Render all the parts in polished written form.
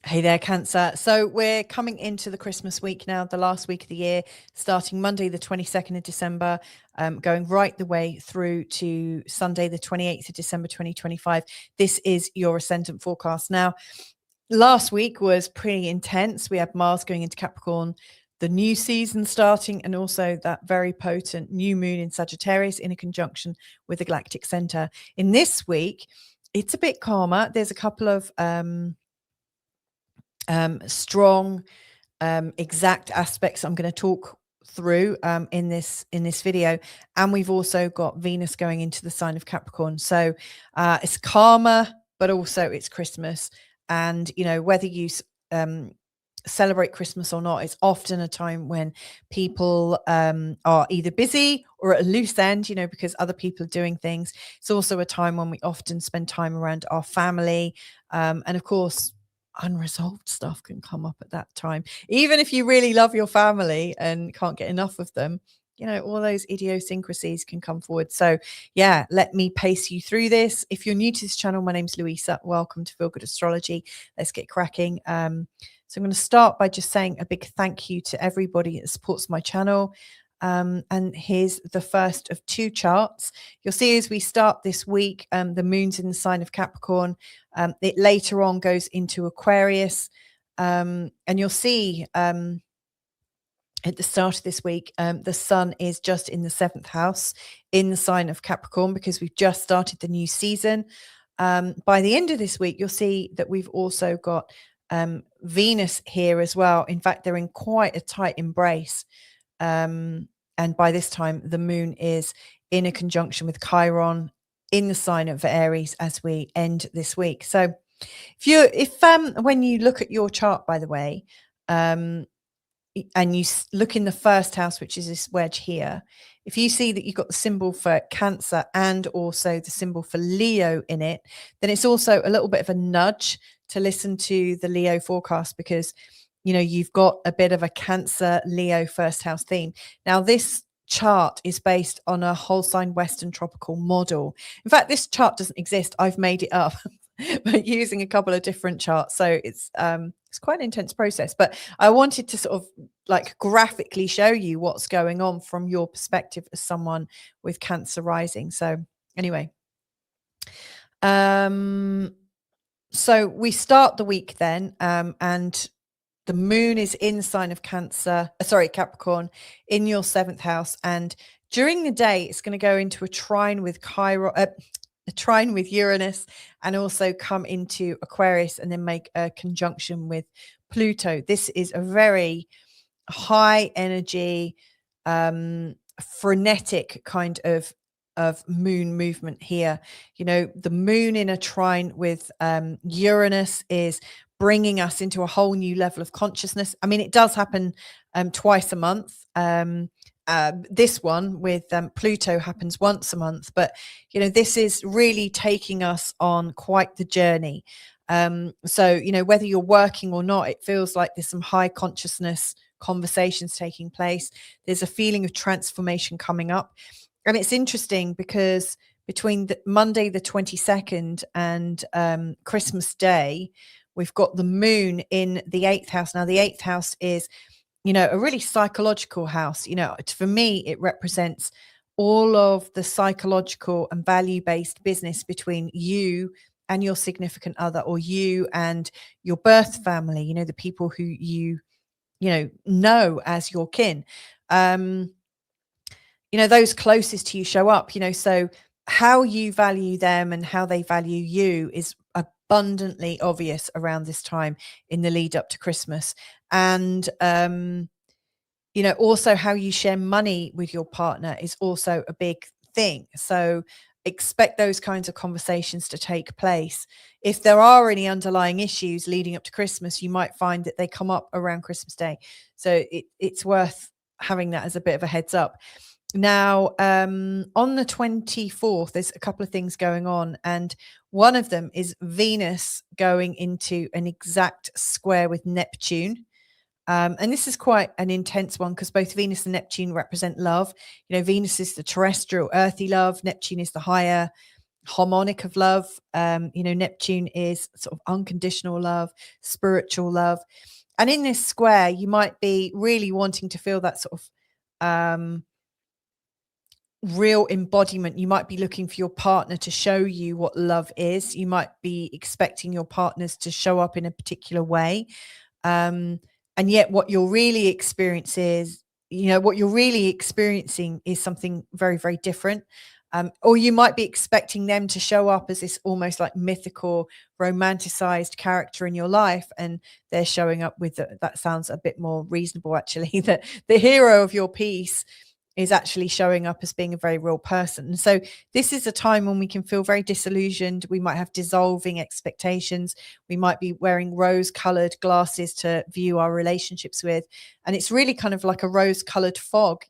Hey there, Cancer. So we're coming into the Christmas week now, the last week of the year, starting Monday, the 22nd of December, going right the way through to Sunday, the 28th of December, 2025. This is your ascendant forecast. Now, last week was pretty intense. We had Mars going into Capricorn, the new season starting, and also that very potent new moon in Sagittarius in a conjunction with the galactic center. In this week, it's a bit calmer. There's a couple of strong exact aspects I'm going to talk through in this video, and we've also got Venus going into the sign of Capricorn, so it's calmer, but also it's Christmas, and whether you celebrate Christmas or not, it's often a time when people are either busy or at a loose end, because other people are doing things. It's also a time when we often spend time around our family, and of course unresolved stuff can come up at that time. Even if you really love your family and can't get enough of them, all those idiosyncrasies can come forward. So yeah, let me pace you through this. If you're new to this channel, my name's Louisa. Welcome to Feel Good Astrology. Let's get cracking. So I'm going to start by just saying a big thank you to everybody that supports my channel. And here's the first of two charts. You'll see as we start this week, the moon's in the sign of Capricorn. It later on goes into Aquarius, and you'll see at the start of this week, the sun is just in the 7th house in the sign of Capricorn, because we've just started the new season. By the end of this week, you'll see that we've also got Venus here as well. In fact, they're in quite a tight embrace. And by this time, the moon is in a conjunction with Chiron in the sign of Aries as we end this week. So if when you look at your chart, by the way, and you look in the first house, which is this wedge here, if you see that you've got the symbol for Cancer and also the symbol for Leo in it, then it's also a little bit of a nudge to listen to the Leo forecast, because you've got a bit of a Cancer Leo first house theme. Now, this chart is based on a whole sign Western tropical model. In fact, this chart doesn't exist. I've made it up but using a couple of different charts. So it's quite an intense process, but I wanted to sort of like graphically show you what's going on from your perspective as someone with Cancer rising. So anyway, so we start the week then, and the moon is in the sign of Capricorn in your 7th house. And during the day, it's going to go into a trine with Uranus, and also come into Aquarius and then make a conjunction with Pluto. This is a very high energy, frenetic kind of moon movement here. The moon in a trine with Uranus is bringing us into a whole new level of consciousness. I mean, it does happen twice a month. This one with Pluto happens once a month, but this is really taking us on quite the journey. So whether you're working or not, it feels like there's some high consciousness conversations taking place. There's a feeling of transformation coming up, and it's interesting because between Monday the 22nd and Christmas Day, we've got the moon in the 8th house. Now, the 8th house is, a really psychological house. For me, it represents all of the psychological and value-based business between you and your significant other, or you and your birth family, the people who you know as your kin. Those closest to you show up, so how you value them and how they value you is abundantly obvious around this time in the lead up to Christmas. And also how you share money with your partner is also a big thing. So expect those kinds of conversations to take place. If there are any underlying issues leading up to Christmas, you might find that they come up around Christmas Day. So it's worth having that as a bit of a heads up. Now, on the 24th, there's a couple of things going on, and one of them is Venus going into an exact square with Neptune. And this is quite an intense one because both Venus and Neptune represent love. Venus is the terrestrial, earthy love. Neptune is the higher harmonic of love. Neptune is sort of unconditional love, spiritual love. And in this square, you might be really wanting to feel that sort of real embodiment. You might be looking for your partner to show you what love is. You might be expecting your partners to show up in a particular way. And yet what you're really what you're really experiencing is something very, very different. Or you might be expecting them to show up as this almost like mythical, romanticized character in your life, and they're showing up with that sounds a bit more reasonable, actually, that the hero of your piece is actually showing up as being a very real person. And so this is a time when we can feel very disillusioned. We might have dissolving expectations. We might be wearing rose-colored glasses to view our relationships with. And it's really kind of like a rose-colored fog.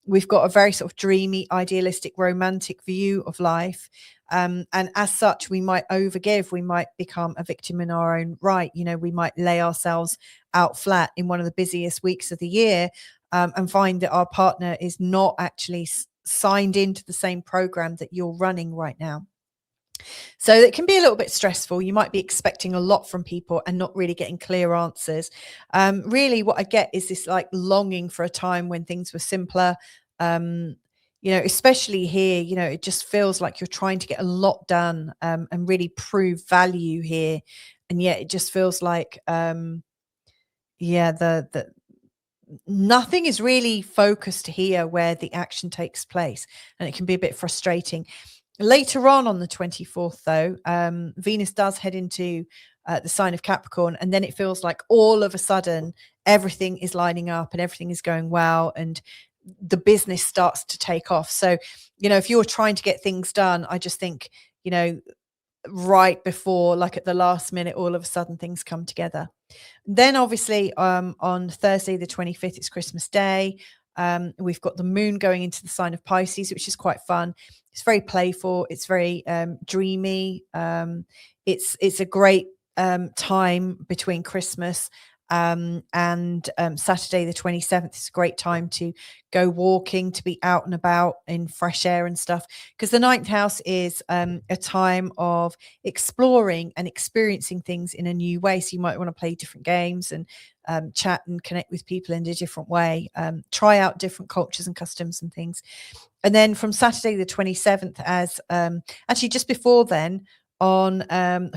We've got a very sort of dreamy, idealistic, romantic view of life. And as such, we might overgive. We might become a victim in our own right. We might lay ourselves out flat in one of the busiest weeks of the year, and find that our partner is not actually signed into the same program that you're running right now. So it can be a little bit stressful. You might be expecting a lot from people and not really getting clear answers. Really, what I get is this like longing for a time when things were simpler. Especially here, it just feels like you're trying to get a lot done, and really prove value here. And yet it just feels like, nothing is really focused here where the action takes place, and it can be a bit frustrating. Later on the 24th, though, Venus does head into the sign of Capricorn, and then it feels like all of a sudden everything is lining up and everything is going well, and the business starts to take off. So, if you're trying to get things done, I just think, right before, like at the last minute, all of a sudden things come together. Then obviously on Thursday the 25th, it's Christmas Day. We've got the moon going into the sign of Pisces, which is quite fun. It's very playful. It's very dreamy. It's a great time between Christmas and Saturday the 27th. It's a great time to go walking, to be out and about in fresh air and stuff, because the 9th house is a time of exploring and experiencing things in a new way. So you might want to play different games and chat and connect with people in a different way, try out different cultures and customs and things. And then from Saturday the 27th, as actually just before then, on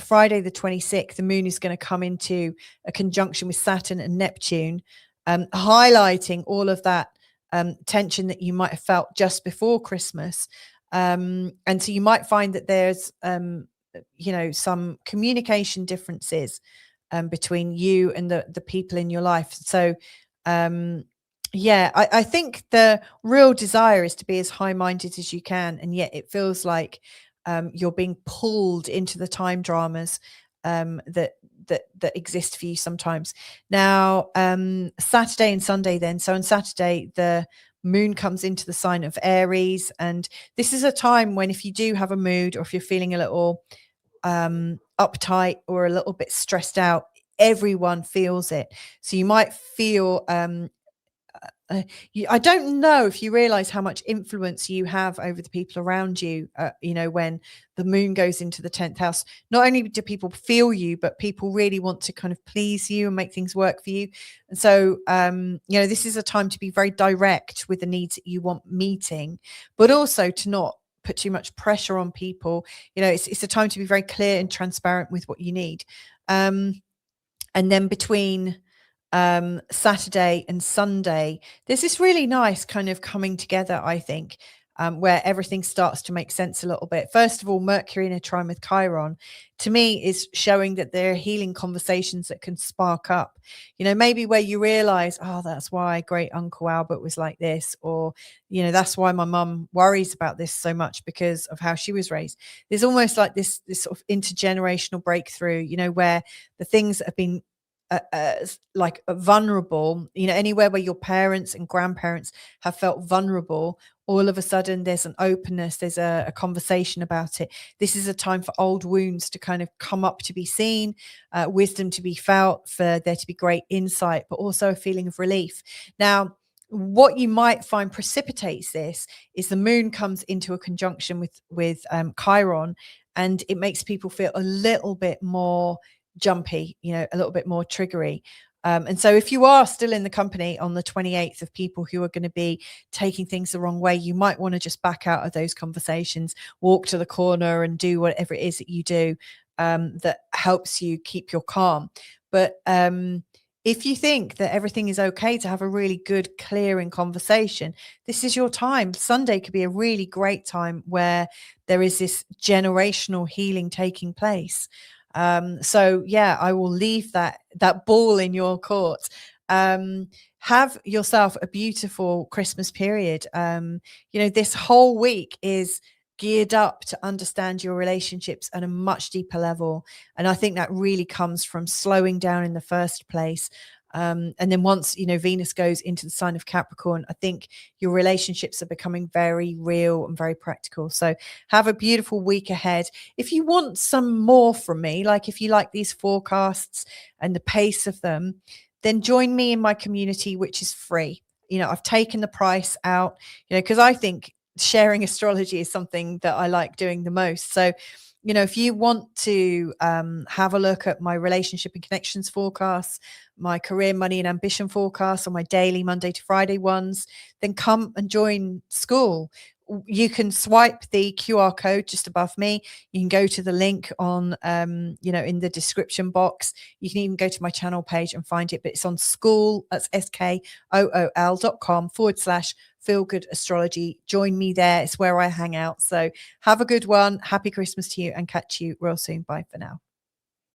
Friday the 26th, the moon is going to come into a conjunction with Saturn and Neptune, highlighting all of that tension that you might have felt just before Christmas. And so you might find that there's some communication differences between you and the people in your life. So I think the real desire is to be as high-minded as you can, and yet it feels like you're being pulled into the time dramas that exist for you sometimes. Now, Saturday and Sunday then. So on Saturday, the moon comes into the sign of Aries, and this is a time when, if you do have a mood, or if you're feeling a little uptight or a little bit stressed out, everyone feels it. So you might feel I don't know if you realize how much influence you have over the people around you, when the moon goes into the 10th house. Not only do people feel you, but people really want to kind of please you and make things work for you. And so, this is a time to be very direct with the needs that you want meeting, but also to not put too much pressure on people. It's a time to be very clear and transparent with what you need. And then between Saturday and Sunday, there's this really nice kind of coming together, I think, where everything starts to make sense a little bit. First of all, Mercury in a trine with Chiron, to me, is showing that there are healing conversations that can spark up. Maybe where you realize, oh, that's why great Uncle Albert was like this, or, that's why my mum worries about this so much because of how she was raised. There's almost like this sort of intergenerational breakthrough, where the things that have been vulnerable, anywhere where your parents and grandparents have felt vulnerable, all of a sudden there's an openness, there's a conversation about it. This is a time for old wounds to kind of come up to be seen, wisdom to be felt, for there to be great insight, but also a feeling of relief. Now, What you might find precipitates this is the moon comes into a conjunction with Chiron, and it makes people feel a little bit more jumpy, a little bit more triggery. And so if you are still in the company on the 28th of people who are going to be taking things the wrong way, you might want to just back out of those conversations, walk to the corner and do whatever it is that you do that helps you keep your calm. But if you think that everything is okay to have a really good, clearing conversation, this is your time. Sunday could be a really great time where there is this generational healing taking place. So yeah, I will leave that ball in your court. Have yourself a beautiful Christmas period. This whole week is geared up to understand your relationships at a much deeper level. And I think that really comes from slowing down in the first place. And then once, Venus goes into the sign of Capricorn, I think your relationships are becoming very real and very practical. So have a beautiful week ahead. If you want some more from me, like if you like these forecasts and the pace of them, then join me in my community, which is free. I've taken the price out, because I think sharing astrology is something that I like doing the most. So, if you want to have a look at my relationship and connections forecasts, my career, money and ambition forecasts, or my daily Monday to Friday ones, then come and join school. You can swipe the QR code just above me. You can go to the link on, in the description box. You can even go to my channel page and find it, but it's on school. That's skool.com/Feel Good Astrology. Join me there. It's where I hang out. So have a good one. Happy Christmas to you and catch you real soon. Bye for now.